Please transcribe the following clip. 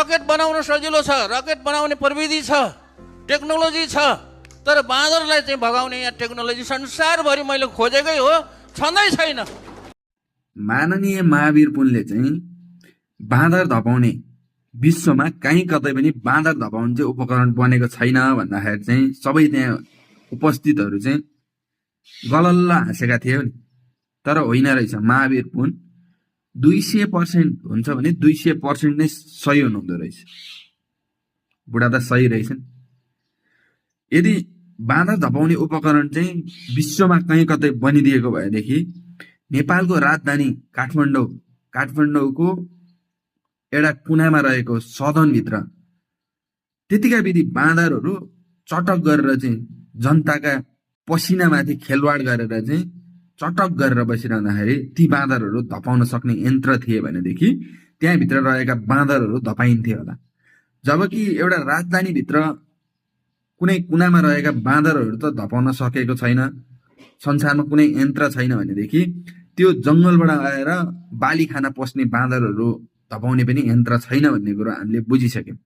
Rocket बनाउन सजिलो छ, रकेट बनाउने प्रविधि छ, टेक्नोलोजी छ, तर बाँदरलाई चाहिँ भगाउने यहाँ टेक्नोलोजी संसारभरि मैले खोजेकै हो, छँदै छैन। माननीय महावीर पुनले चाहिँ बाँदर धपाउने विश्वमा कहीँ कतै पनि बाँदर धपाउने चाहिँ उपकरण बनेको छैन भन्दाखेरि चाहिँ सबै त्यहाँ उपस्थितहरू चाहिँ गलल्ल हाँसेका थिए नि। तर होइन रहेछ, महावीर पुन 200% हुन्छ भने 200% नै सही हुनुहुँदो रहेछ। बुढा त सही रहेछन्। यदि बाँदर धपाउने उपकरण चाहिँ विश्वमा कहीँ कतै बनिदिएको भएदेखि नेपालको राजधानी काठमाडौँको एउटा कुनामा रहेको सदनभित्र त्यतिका विधि बाँदरहरू चटक गरेर चाहिँ जनताका पसिनामाथि खेलवाड गरेर चाहिँ चटक गरेर बसिरहँदाखेरि ती बाँदरहरू धपाउन सक्ने यन्त्र थिए भनेदेखि त्यहाँभित्र रहेका बाँदरहरू धपाइन्थे होला। जबकि एउटा राजधानीभित्र कुनै कुनामा रहेका बाँदरहरू त धपाउन सकेको छैन, संसारमा कुनै यन्त्र छैन भनेदेखि त्यो जङ्गलबाट आएर बाली खान पस्ने बाँदरहरू धपाउने पनि यन्त्र छैन भन्ने कुरो हामीले बुझिसक्यौँ।